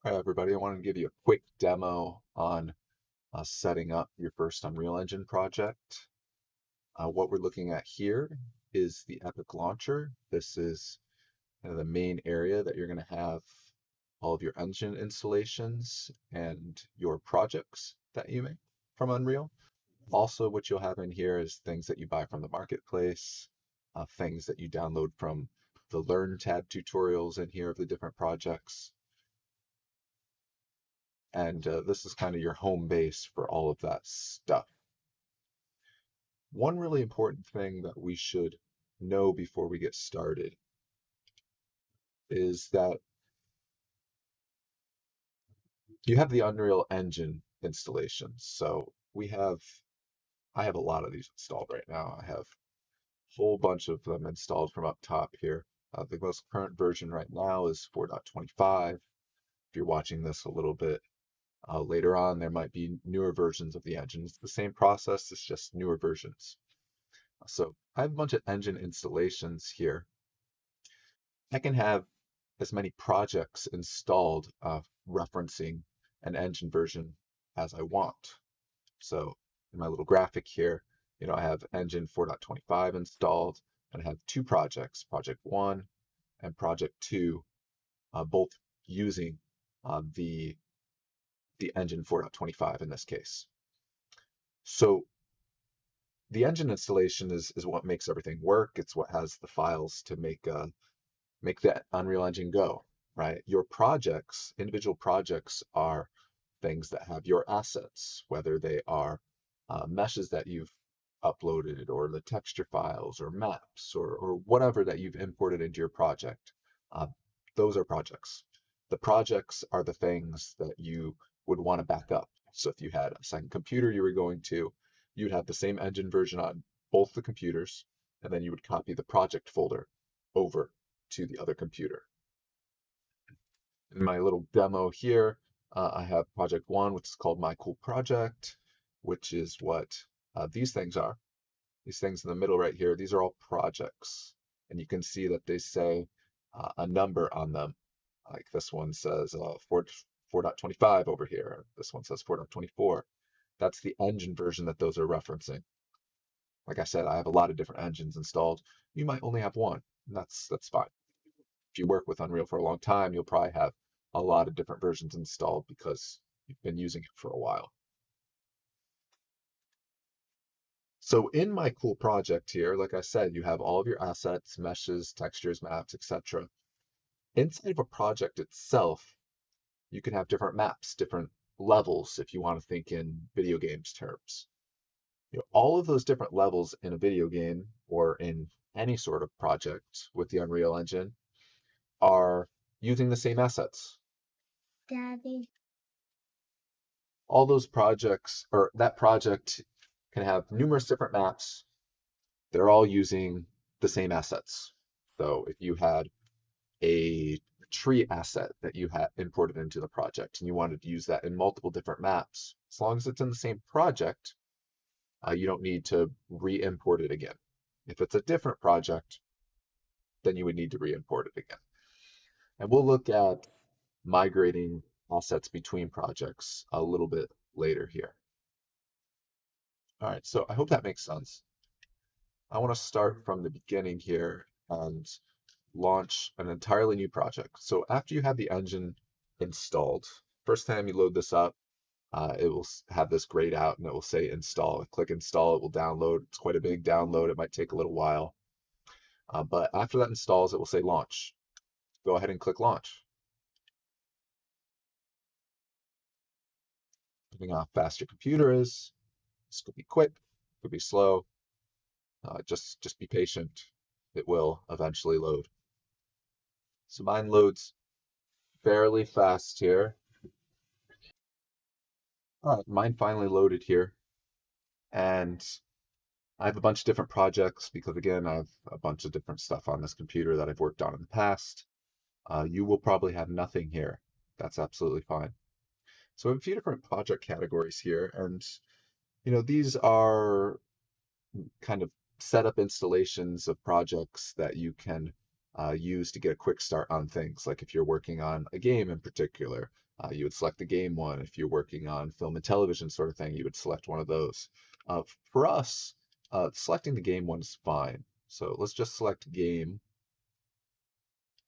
Hi, everybody. I wanted to give you a quick demo on setting up your first Unreal Engine project. What we're looking at here is the Epic Launcher. This is kind of the main area that you're going to have all of your engine installations and your projects that you make from Unreal. Also, what you'll have in here is things that you buy from the marketplace, things that you download from the Learn tab tutorials in here of the different projects. And this is kind of your home base for all of that stuff. One really important thing that we should know before we get started is that you have the Unreal Engine installations. So I have a lot of these installed right now. I have a whole bunch of them installed from up top here. The most current version right now is 4.25. If you're watching this a little bit later on, there might be newer versions of the engine. It's the same process, it's just newer versions. So I have a bunch of engine installations here. I can have as many projects installed referencing an engine version as I want. So in my little graphic here, I have engine 4.25 installed, and I have two projects, project 1 and project 2, both using the engine 4.25 in this case. So the engine installation is what makes everything work. It's what has the files to make that Unreal Engine go, right? Your projects, individual projects, are things that have your assets, whether they are meshes that you've uploaded, or the texture files, or maps, or whatever that you've imported into your project. Uh, those are projects. The projects are the things that you would want to back up. So if you had a second computer you were going to, you'd have the same engine version on both the computers, and then you would copy the project folder over to the other computer. In my little demo here, I have project 1, which is called My Cool Project, which is what these things are. These things in the middle right here, these are all projects. And you can see that they say a number on them. Like this one says 4.25 over here. This one says 4.24. That's the engine version that those are referencing. Like I said, I have a lot of different engines installed. You might only have one, and that's fine. If you work with Unreal for a long time, you'll probably have a lot of different versions installed because you've been using it for a while. So in my cool project here, like I said, you have all of your assets, meshes, textures, maps, etc. Inside of a project itself, you can have different maps, different levels, if you want to think in video games terms. All of those different levels in a video game or in any sort of project with the Unreal Engine are using the same assets. Daddy. All those projects, or that project, can have numerous different maps. They're all using the same assets. So if you had a tree asset that you had imported into the project and you wanted to use that in multiple different maps, as long as it's in the same project, you don't need to re-import it again. If it's a different project, then you would need to re-import it again. And we'll look at migrating assets between projects a little bit later here. All right, so I hope that makes sense. I want to start from the beginning here and launch an entirely new project. So after you have the engine installed, first time you load this up, it will have this grayed out and it will say install. Click install, it will download. It's quite a big download. It might take a little while. But after that installs, it will say launch. Go ahead and click launch. Depending on how fast your computer is, this could be quick, could be slow. Just be patient. It will eventually load. So mine loads fairly fast here. All right, mine finally loaded here. And I have a bunch of different projects because, again, I have a bunch of different stuff on this computer that I've worked on in the past. You will probably have nothing here. That's absolutely fine. So I have a few different project categories here, and these are kind of setup installations of projects that you can use to get a quick start on things. Like if you're working on a game in particular, you would select the game one. If you're working on film and television sort of thing, you would select one of those. For us, selecting the game one is fine. So let's just select game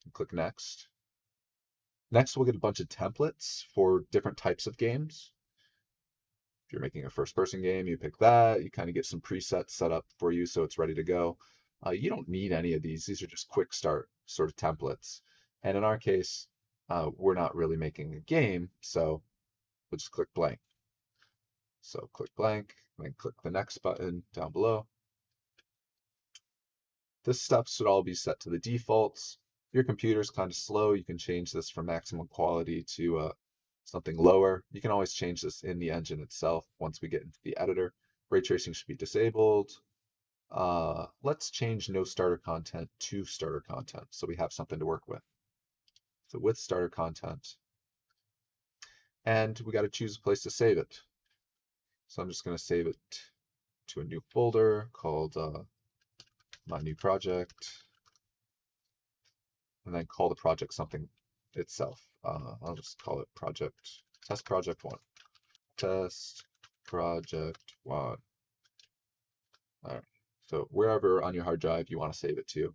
and click next. Next, we'll get a bunch of templates for different types of games. If you're making a first-person game, you pick that. You kind of get some presets set up for you so it's ready to go. You don't need any of these. These are just quick start sort of templates. And in our case, we're not really making a game, so we'll just click blank. So click blank, and then click the next button down below. This stuff should all be set to the defaults. If your computer's kind of slow, you can change this from maximum quality to something lower. You can always change this in the engine itself once we get into the editor. Ray tracing should be disabled. Let's change no starter content to starter content so we have something to work with. So with starter content, and we got to choose a place to save it. So I'm just going to save it to a new folder called my new project, and then call the project something itself. I'll just call it test project one. Test project one. All right. So wherever on your hard drive you want to save it to.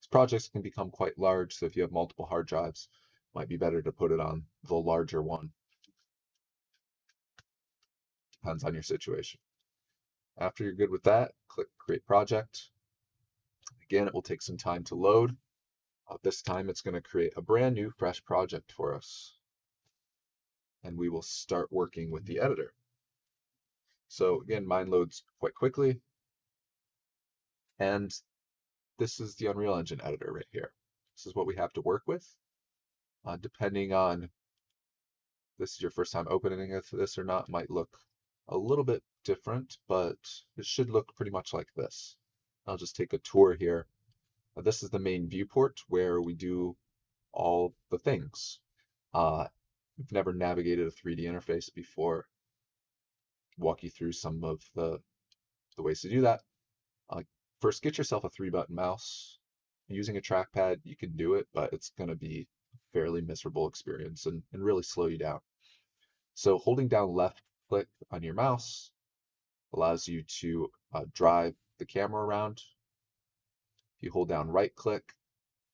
These projects can become quite large, so if you have multiple hard drives, it might be better to put it on the larger one. Depends on your situation. After you're good with that, click Create Project. Again, it will take some time to load. This time it's going to create a brand new fresh project for us. And we will start working with the editor. So again, mine loads quite quickly. And this is the Unreal Engine editor right here. This is what we have to work with. Depending on this is your first time opening this or not, might look a little bit different, but it should look pretty much like this. I'll just take a tour here. This is the main viewport where we do all the things. We've never navigated a 3D interface before. Walk you through some of the ways to do that. First, get yourself a 3-button mouse. Using a trackpad, you can do it, but it's going to be a fairly miserable experience and really slow you down. So holding down left click on your mouse allows you to drive the camera around. If you hold down right click,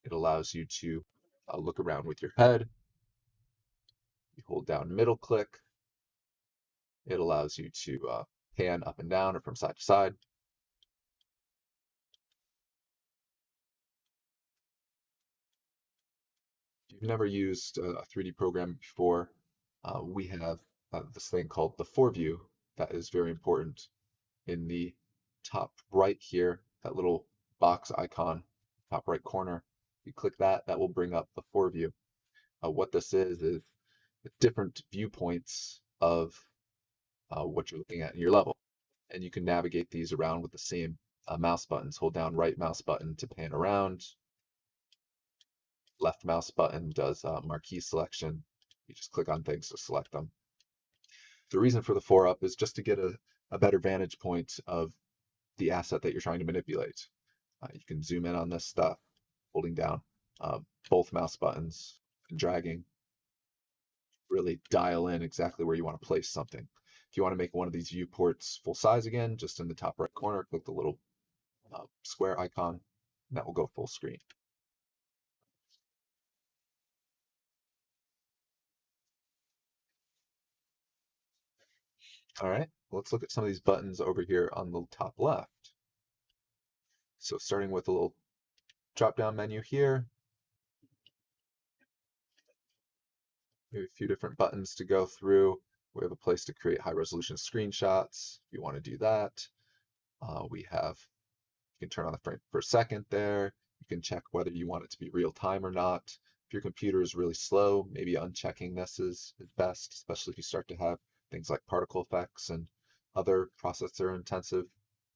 it allows you to look around with your head. You hold down middle click, it allows you to pan up and down or from side to side. If you've never used a 3D program before, we have this thing called the foreview that is very important. In the top right here, that little box icon, top right corner, you click that, that will bring up the foreview. What this is different viewpoints of what you're looking at in your level. And you can navigate these around with the same mouse buttons. Hold down right mouse button to pan around. Left mouse button does marquee selection. You just click on things to select them. The reason for the 4-up is just to get a better vantage point of the asset that you're trying to manipulate. You can zoom in on this stuff, holding down both mouse buttons and dragging. Really dial in exactly where you want to place something. If you want to make one of these viewports full size again, just in the top right corner, click the little square icon, and that will go full screen. All right, let's look at some of these buttons over here on the top left. So starting with a little drop-down menu here, we have a few different buttons to go through. We have a place to create high-resolution screenshots, if you want to do that. You can turn on the frame per second there. You can check whether you want it to be real time or not. If your computer is really slow, maybe unchecking this is best, especially if you start to have things like particle effects and other processor intensive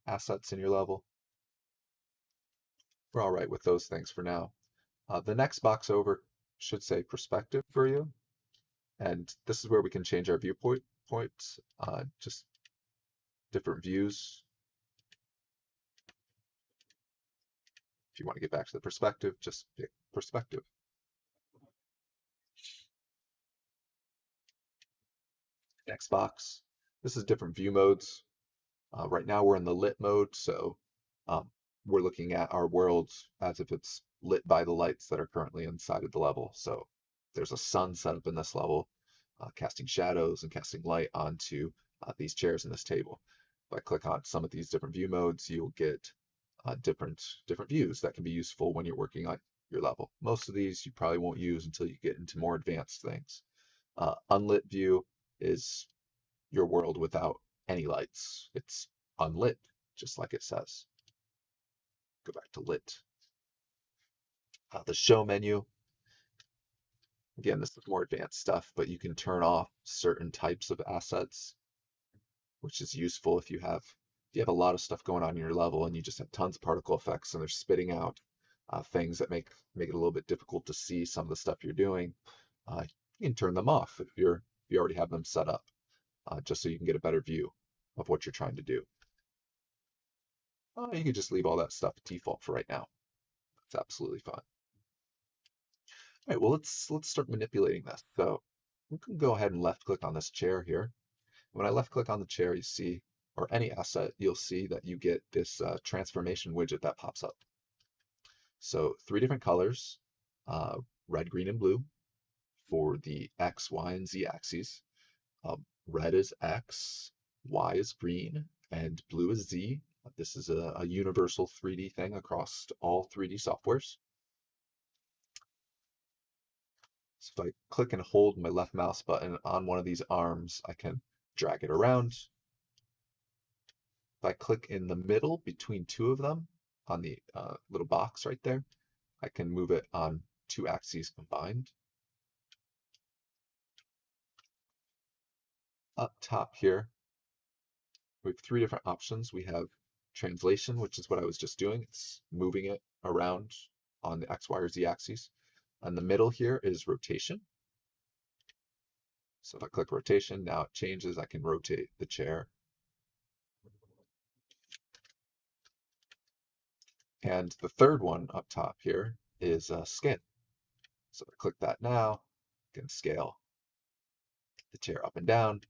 assets in your level. We're all right with those things for now. The next box over should say perspective for you. And this is where we can change our viewpoint points, just different views. If you want to get back to the perspective, just pick perspective. Next box. This is different view modes. Right now we're in the lit mode, so um, we're looking at our world as if it's lit by the lights that are currently inside of the level. So there's a sun set up in this level, casting shadows and casting light onto these chairs in this table. If I click on some of these different view modes, you'll get different views that can be useful when you're working on your level. Most of these you probably won't use until you get into more advanced things. Unlit view is your world without any lights. It's unlit, just like it says. Go back to lit. The show menu. Again, this is more advanced stuff, but you can turn off certain types of assets, which is useful if you have a lot of stuff going on in your level and you just have tons of particle effects and they're spitting out things that make it a little bit difficult to see some of the stuff you're doing. You can turn them off if you already have them set up, just so you can get a better view of what you're trying to do. You can just leave all that stuff default for right now. It's absolutely fine. All right, well, let's start manipulating this. So we can go ahead and left click on this chair here. When I left click on the chair, you see, or any asset, you'll see that you get this transformation widget that pops up. So 3 different colors, red, green, and blue for the X, Y, and Z axes. Red is X, Y is green, and blue is Z. This is a universal 3D thing across all 3D softwares. So if I click and hold my left mouse button on one of these arms, I can drag it around. If I click in the middle between 2 of them on the little box right there, I can move it on 2 axes combined. Up top here, we have 3 different options. We have translation, which is what I was just doing. It's moving it around on the X, Y, or Z axes. And the middle here is rotation. So if I click rotation, now it changes. I can rotate the chair. And the third one up top here is scale. So if I click that now, I can scale the chair up and down,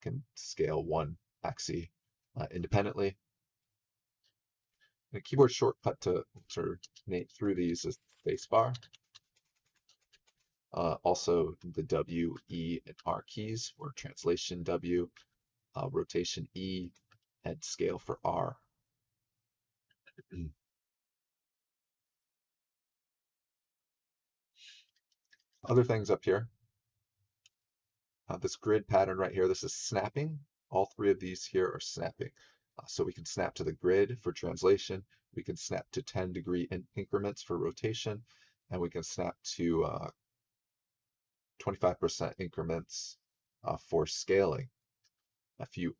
can scale one axis independently. And a keyboard shortcut to sort of name through these is spacebar. Also the W, E, and R keys for translation W, rotation E, and scale for R. Other things up here, this grid pattern right here, this is snapping. All 3 of these here are snapping. So we can snap to the grid for translation, we can snap to 10-degree increments for rotation, and we can snap to 25% increments for scaling. If you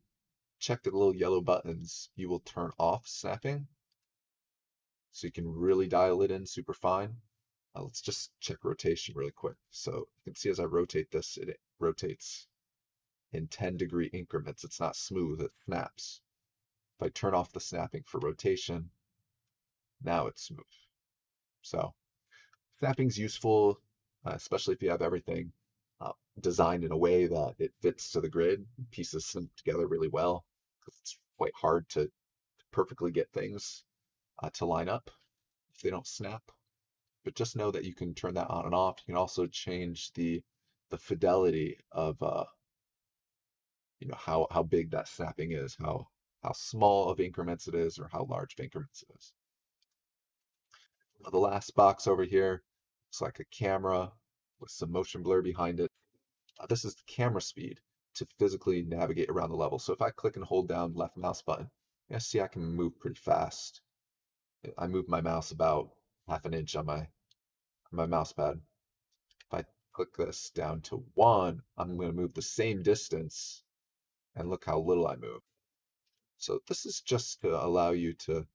check the little yellow buttons, you will turn off snapping, so you can really dial it in super fine. Let's just check rotation really quick. So you can see as I rotate this, it rotates in 10-degree increments. It's not smooth, it snaps. If I turn off the snapping for rotation, now it's smooth. So snapping's useful, especially if you have everything designed in a way that it fits to the grid. Pieces snap together really well, because it's quite hard to perfectly get things to line up if they don't snap. But just know that you can turn that on and off. You can also change the fidelity of how big that snapping is, how small of increments it is, or how large of increments it is. The last box over here looks like a camera with some motion blur behind it. This is the camera speed to physically navigate around the level. So if I click and hold down left mouse button, you see I can move pretty fast. I move my mouse about half an inch on my mouse pad. If I click this down to 1, I'm going to move the same distance, and look how little I move. So this is just to allow you to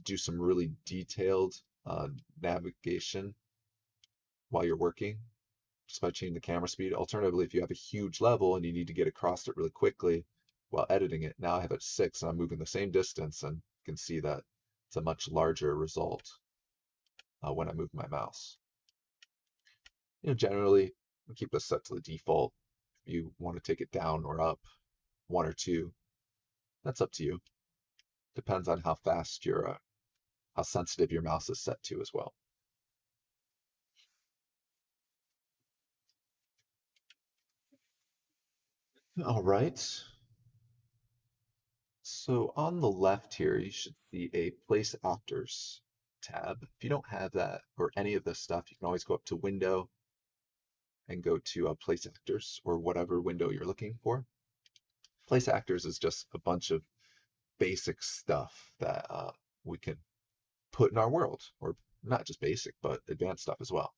do some really detailed navigation while you're working, just by changing the camera speed. Alternatively, if you have a huge level and you need to get across it really quickly while editing it, now I have it 6 and I'm moving the same distance, and you can see that It's a much larger result when I move my mouse. Generally, we keep this set to the default. If you want to take it down or up, one or two, that's up to you. Depends on how fast how sensitive your mouse is set to as well. All right. So on the left here, you should see a Place Actors tab. If you don't have that or any of this stuff, you can always go up to Window and go to Place Actors or whatever window you're looking for. Place Actors is just a bunch of basic stuff that we can put in our world, or not just basic, but advanced stuff as well.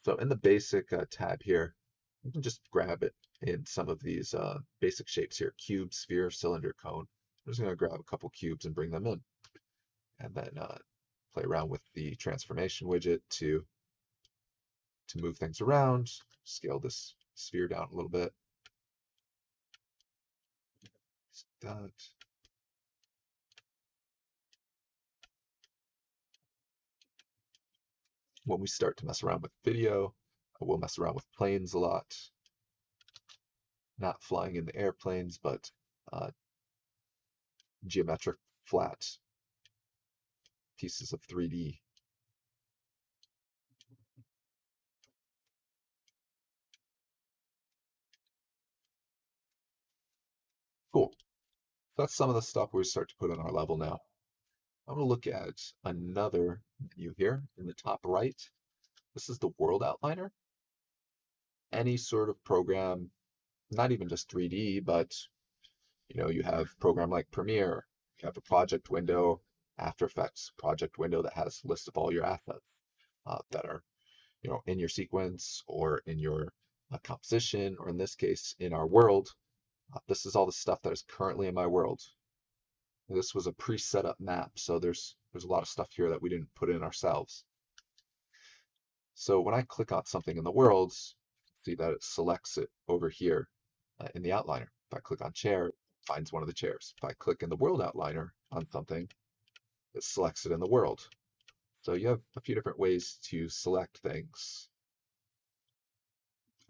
So in the basic tab here, you can just grab it in some of these basic shapes here: cube, sphere, cylinder, cone. I'm just going to grab a couple cubes and bring them in, and then play around with the transformation widget to move things around. Scale this sphere down a little bit. That. When we start to mess around with video, we'll mess around with planes a lot. Not flying in the airplanes, but geometric flat pieces of 3D. Cool. That's some of the stuff we start to put in our level now. I'm going to look at another menu here in the top right. This is the world outliner. Any sort of program, not even just 3D, but you have a program like Premiere, you have a project window, After Effects project window that has a list of all your assets that are in your sequence or in your composition, or in this case, in our world. This is all the stuff that is currently in my world. This was a pre-set up map, so there's a lot of stuff here that we didn't put in ourselves. So when I click on something in the worlds, see that it selects it over here in the outliner. If I click on chair, it finds one of the chairs. If I click in the world outliner on something, it selects it in the world. So you have a few different ways to select things.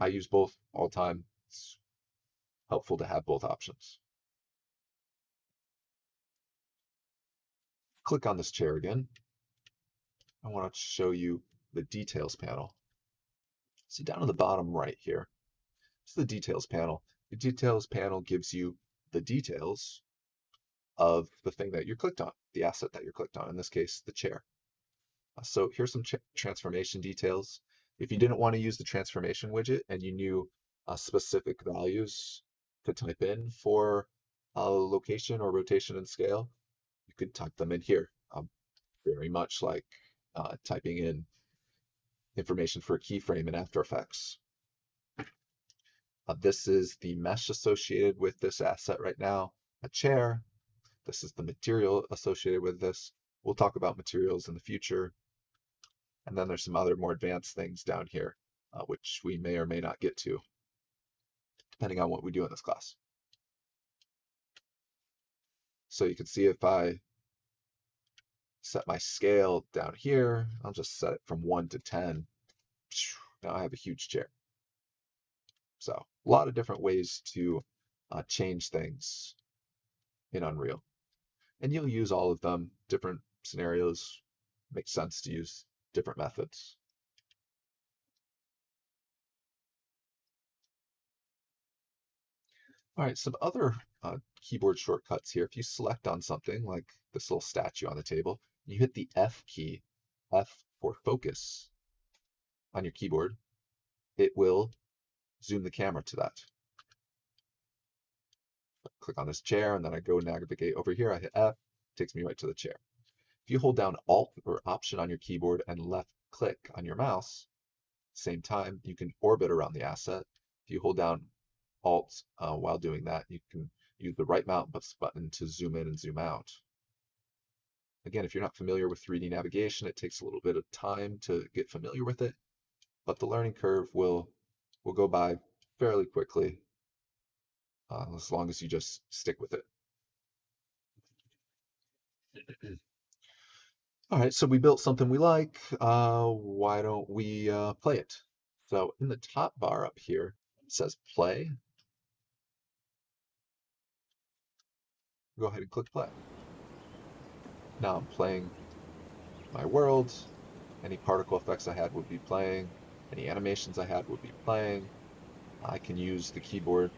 I use both all the time. It's helpful to have both options. Click on this chair again. I want to show you the details panel. See down in the bottom right here, it's the details panel. The details panel gives you the details of the thing that you clicked on, the asset that you clicked on, in this case, the chair. So here's some transformation details. If you didn't want to use the transformation widget and you knew specific values to type in for location or rotation and scale, you could type them in here. Very much like typing in information for a keyframe in After Effects. This is the mesh associated with this asset right now, a chair. This is the material associated with this. We'll talk about materials in the future. And then there's some other more advanced things down here, which we may or may not get to, depending on what we do in this class. So you can see if I set my scale down here, I'll just set it from 1 to 10. Now I have a huge chair. So a lot of different ways to change things in Unreal. And you'll use all of them. Different scenarios make sense to use different methods. All right, some other keyboard shortcuts here. If you select on something like this little statue on the table, you hit the F key, F for focus on your keyboard, it will zoom the camera to that. Click on this chair and then I go navigate over here, I hit F, it takes me right to the chair. If you hold down Alt or Option on your keyboard and left click on your mouse, same time, you can orbit around the asset. If you hold down Alt while doing that, you can use the right mouse button to zoom in and zoom out. Again, if you're not familiar with 3D navigation, it takes a little bit of time to get familiar with it, but the learning curve will go by fairly quickly as long as you just stick with it. All right, so we built something we like. Why don't we play it? So in the top bar up here, it says play. Go ahead and click play. Now I'm playing my world. Any particle effects I had would be playing. Any animations I had would be playing. I can use the keyboard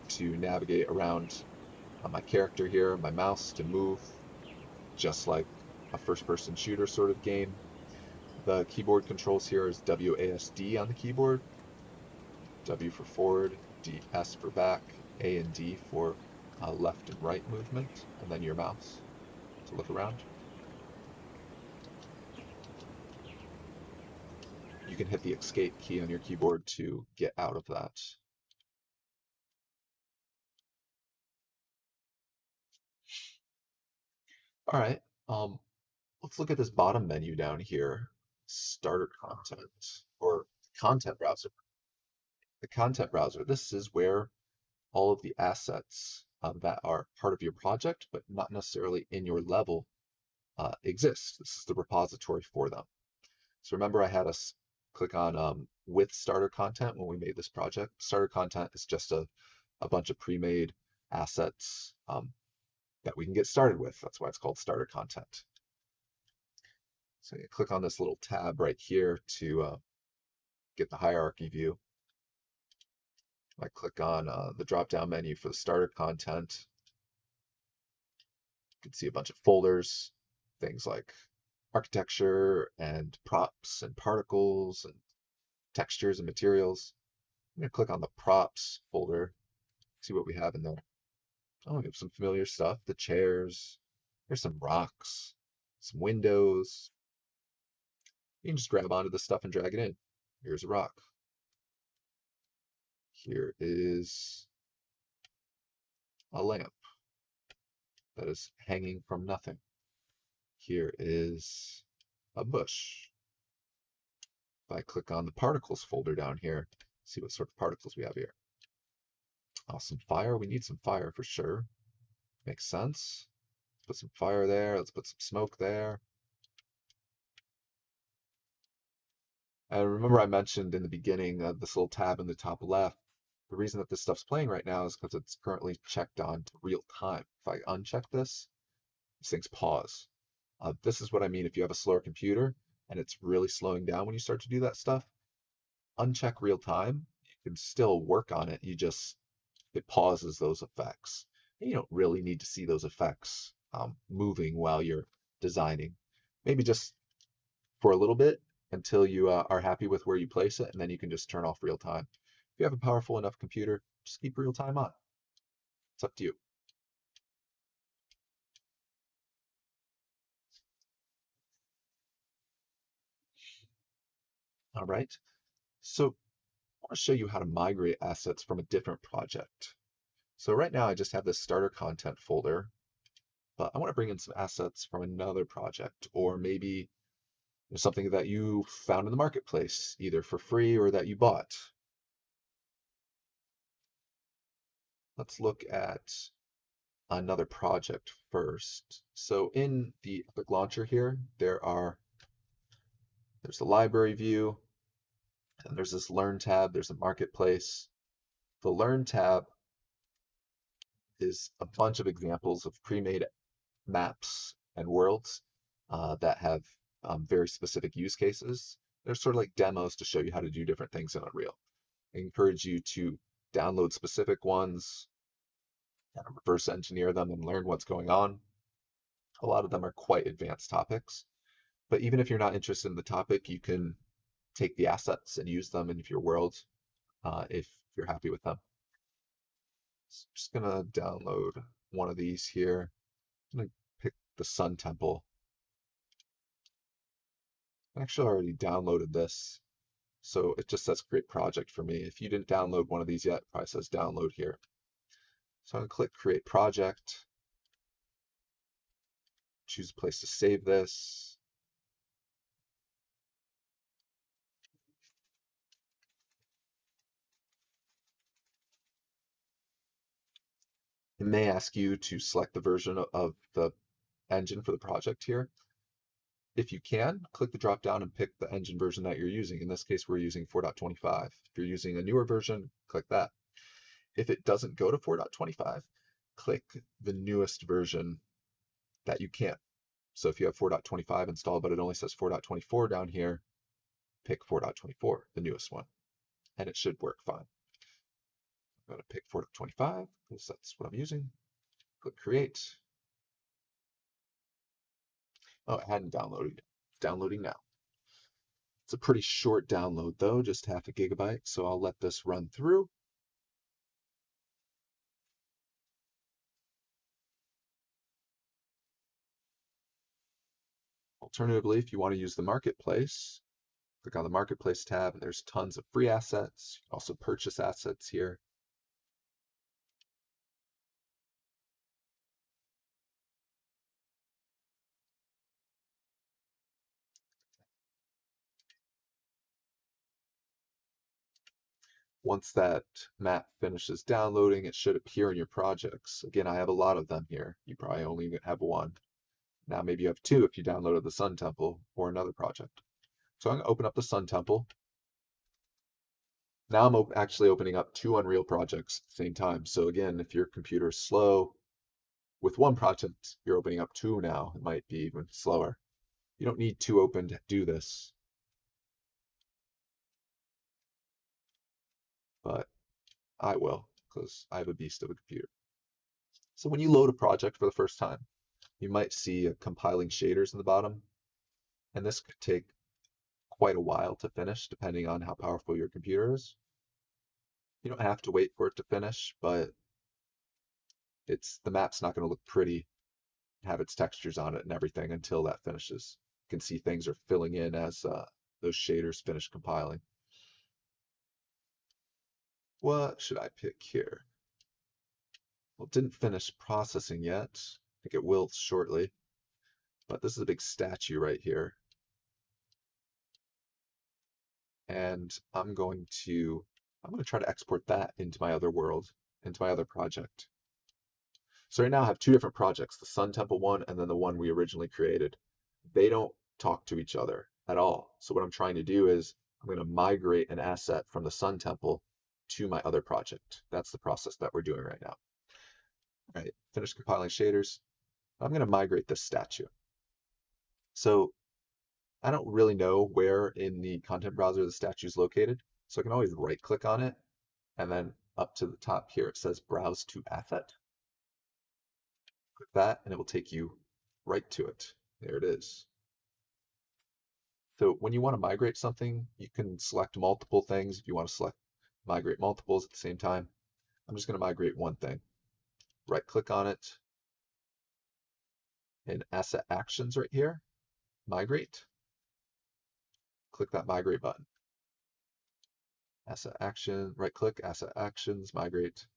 to navigate around my character here, my mouse to move, just like a first-person shooter sort of game. The keyboard controls here is WASD on the keyboard. W for forward, DS for back, A and D for left and right movement, and then your mouse to look around. You can hit the escape key on your keyboard to get out of that. All right, let's look at this bottom menu down here, starter content or content browser. The content browser, this is where all of the assets that are part of your project, but not necessarily in your level, exist. This is the repository for them. So remember I had us click on with starter content when we made this project. Starter content is just a bunch of pre-made assets that we can get started with. That's why it's called starter content. So you click on this little tab right here to get the hierarchy view. I click on the drop-down menu for the starter content. You can see a bunch of folders, things like architecture and props and particles and textures and materials. I'm going to click on the props folder, see what we have in there. Oh, we have some familiar stuff, the chairs. There's some rocks, some windows. You can just grab onto this stuff and drag it in. Here's a rock. Here is a lamp that is hanging from nothing. Here is a bush. If I click on the particles folder down here, see what sort of particles we have here. Oh, some fire. We need some fire for sure. Makes sense. Let's put some fire there. Let's put some smoke there. And remember I mentioned in the beginning this little tab in the top left. The reason that this stuff's playing right now is because it's currently checked on to real time. If I uncheck this, these things pause. This is what I mean if you have a slower computer and it's really slowing down when you start to do that stuff. Uncheck real time. You can still work on it. It pauses those effects. And you don't really need to see those effects moving while you're designing. Maybe just for a little bit until you are happy with where you place it, and then you can just turn off real time. If you have a powerful enough computer, just keep real time on. It's up to you. All right. So I want to show you how to migrate assets from a different project. So right now I just have this starter content folder, but I want to bring in some assets from another project, or maybe something that you found in the marketplace, either for free or that you bought. Let's look at another project first. So in the Epic Launcher here, there's the library view, and there's this Learn tab, there's a marketplace. The Learn tab is a bunch of examples of pre-made maps and worlds that have very specific use cases. They're sort of like demos to show you how to do different things in Unreal. I encourage you to download specific ones, kind of reverse engineer them and learn what's going on. A lot of them are quite advanced topics, but even if you're not interested in the topic, you can take the assets and use them in your world if you're happy with them. So I'm just gonna download one of these here. I'm gonna pick the Sun Temple. I actually already downloaded this, so it just says create project for me. If you didn't download one of these yet, it probably says download here. So I'm gonna click create project, choose a place to save this. It may ask you to select the version of the engine for the project here. if you can, click the drop down and pick the engine version that you're using. In this case, we're using 4.25. If you're using a newer version, click that. If it doesn't go to 4.25, click the newest version that you can. So if you have 4.25 installed, but it only says 4.24 down here, pick 4.24, the newest one, and it should work fine. I'm going to pick 4.25 because that's what I'm using. Click create. Oh, it hadn't downloaded yet. It's downloading now. It's a pretty short download though, just half a gigabyte. So I'll let this run through. Alternatively, if you want to use the marketplace, click on the marketplace tab and there's tons of free assets. You can also purchase assets here. Once that map finishes downloading, it should appear in your projects. Again, I have a lot of them here. You probably only have one. Now maybe you have two if you downloaded the Sun Temple or another project. So I'm going to open up the Sun Temple. Now I'm actually opening up two Unreal projects at the same time. So again, if your computer is slow with one project, you're opening up two now. It might be even slower. You don't need two open to do this, but I will because I have a beast of a computer. So when you load a project for the first time, you might see compiling shaders in the bottom, and this could take quite a while to finish depending on how powerful your computer is. You don't have to wait for it to finish, but the map's not going to look pretty, have its textures on it and everything until that finishes. You can see things are filling in as those shaders finish compiling. What should I pick here? Well, it didn't finish processing yet. I think it will shortly, but this is a big statue right here. And I'm going to try to export that into my other world, into my other project. So right now I have two different projects, the Sun Temple one and then the one we originally created. They don't talk to each other at all. So what I'm trying to do is I'm going to migrate an asset from the Sun Temple to my other project. That's the process that we're doing right now. All right, finish compiling shaders. I'm going to migrate this statue. So I don't really know where in the content browser the statue is located. So I can always right click on it and then up to the top here, it says browse to asset. Click that and it will take you right to it. There it is. So when you want to migrate something, you can select multiple things if you want to migrate multiples at the same time. I'm just going to migrate one thing. Right click on it in asset actions right here, migrate. Click that migrate button. Asset action, right click, asset actions, migrate.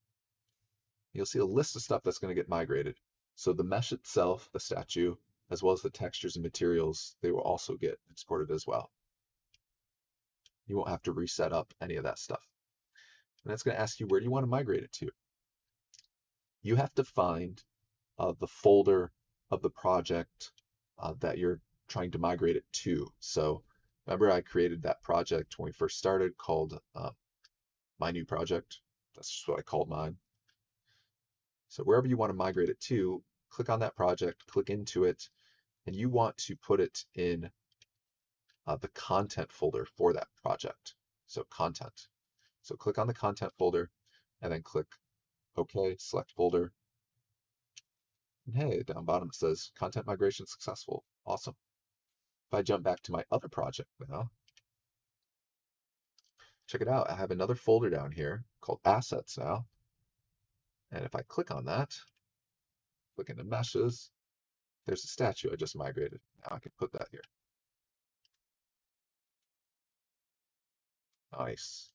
You'll see a list of stuff that's going to get migrated. So the mesh itself, the statue, as well as the textures and materials, they will also get exported as well. You won't have to reset up any of that stuff. And it's going to ask you, where do you want to migrate it to? You have to find the folder of the project that you're trying to migrate it to. So remember I created that project when we first started called my new project. That's just what I called mine. So wherever you want to migrate it to, click on that project, click into it, and you want to put it in the content folder for that project. So content. So click on the content folder and then click OK, select folder. And hey, down bottom it says content migration successful. Awesome. If I jump back to my other project now, check it out. I have another folder down here called assets now. And if I click on that, click into meshes, there's a statue I just migrated. Now I can put that here. Nice.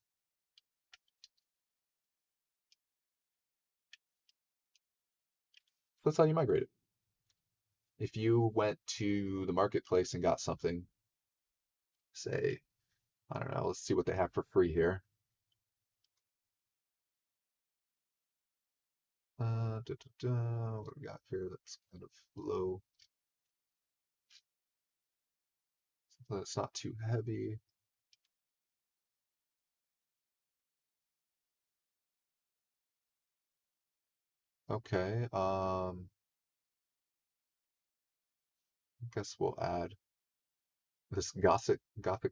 So that's how you migrate it. If you went to the marketplace and got something, say, I don't know, let's see what they have for free here. What do we got here that's kind of low? so it's not too heavy. Okay, I guess we'll add this Gothic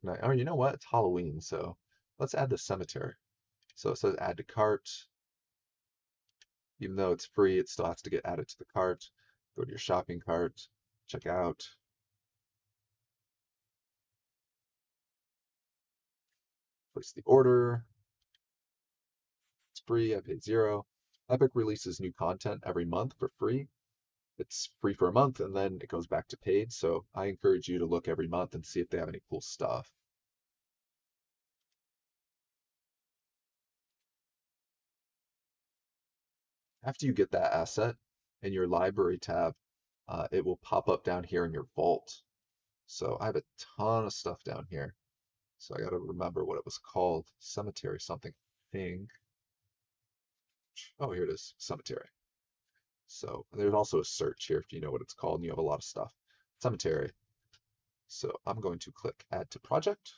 night. Oh, you know what? It's Halloween, so let's add the cemetery. So it says add to cart. Even though it's free, it still has to get added to the cart. Go to your shopping cart, check out. Place the order. It's free. I paid 0. Epic releases new content every month for free. It's free for a month and then it goes back to paid. So I encourage you to look every month and see if they have any cool stuff. After you get that asset in your library tab, it will pop up down here in your vault. So I have a ton of stuff down here. So I got to remember what it was called. Cemetery something thing. Oh, here it is. Cemetery. So there's also a search here if you know what it's called and you have a lot of stuff. Cemetery. So I'm going to click add to project.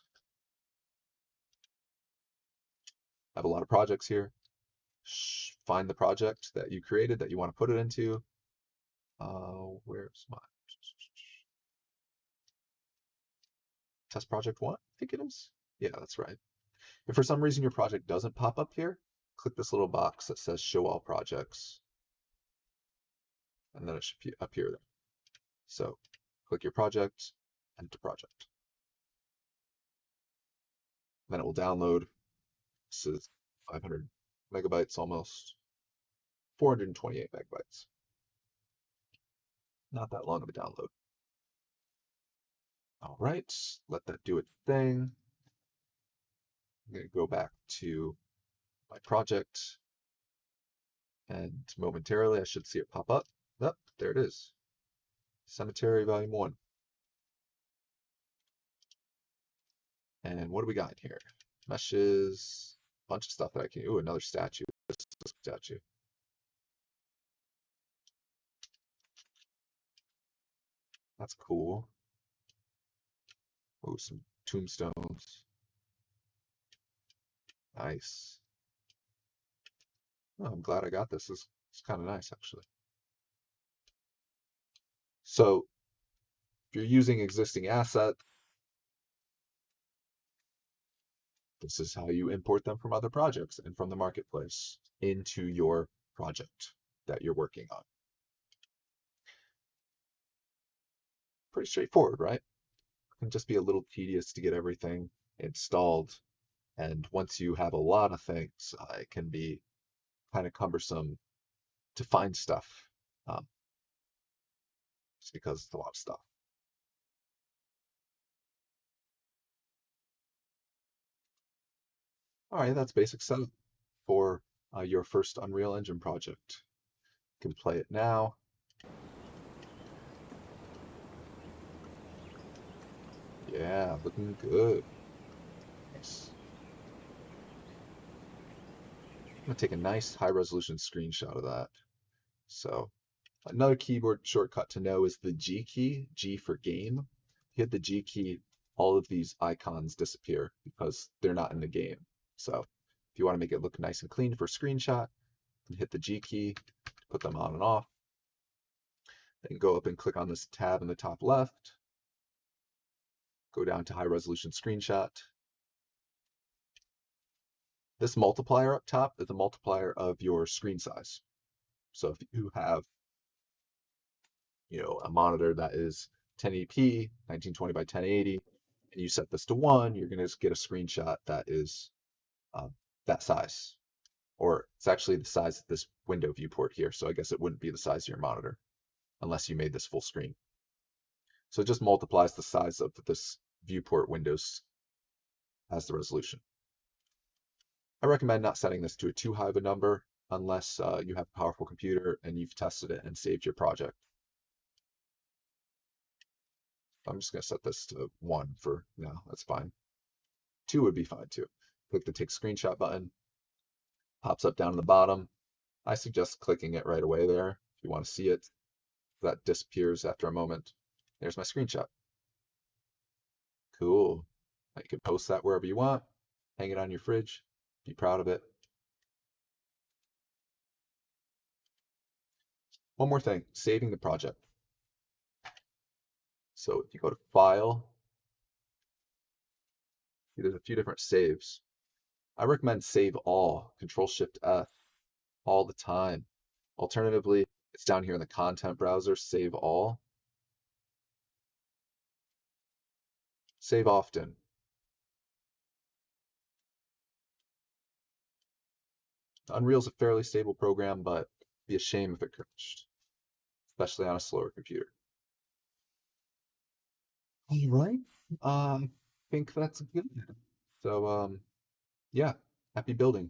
I have a lot of projects here. Find the project that you created that you want to put it into. Where's my test project 1? I think it is. Yeah, that's right. If for some reason your project doesn't pop up here, click this little box that says show all projects. And then it should appear there. So click your project, add to project. Then it will download. This is 500 megabytes almost. 428 megabytes. Not that long of a download. All right, let that do its thing. I'm going to go back to my project and momentarily I should see it pop up. Yep, there it is. Cemetery Volume 1. And what do we got here? Meshes, bunch of stuff that I can, ooh, another statue. This is a statue. That's cool. Ooh, some tombstones. Nice. Oh, I'm glad I got this. It's kind of nice, actually. So if you're using existing assets, this is how you import them from other projects and from the marketplace into your project that you're working on. Pretty straightforward, right? It can just be a little tedious to get everything installed. And once you have a lot of things, it can be kind of cumbersome to find stuff just because it's a lot of stuff. All right, that's basic setup for your first Unreal Engine project. You can play it now. Yeah, looking good. Nice. I'm gonna take a nice high resolution screenshot of that. So another keyboard shortcut to know is the G key, G for game. Hit the G key, all of these icons disappear because they're not in the game. So if you want to make it look nice and clean for a screenshot, hit the G key to put them on and off. Then go up and click on this tab in the top left. Go down to high resolution screenshot. This multiplier up top is the multiplier of your screen size. So if you have, a monitor that is 1080p, 1920 by 1080, and you set this to 1, you're going to get a screenshot that is that size. Or it's actually the size of this window viewport here, so I guess it wouldn't be the size of your monitor unless you made this full screen. So it just multiplies the size of this viewport windows as the resolution. I recommend not setting this to a too high of a number unless you have a powerful computer and you've tested it and saved your project. I'm just going to set this to 1 for now. That's fine. 2 would be fine too. Click the take screenshot button. Pops up down in the bottom. I suggest clicking it right away there if you want to see it. That disappears after a moment. There's my screenshot. Cool. You can post that wherever you want, hang it on your fridge, be proud of it. One more thing, saving the project. So if you go to File, there's a few different saves. I recommend Save All, Control Shift F, all the time. Alternatively, it's down here in the content browser, Save All, Save Often. Unreal's a fairly stable program, but it'd be a shame if it crashed, especially on a slower computer. All right. I think that's good. So, yeah, happy building.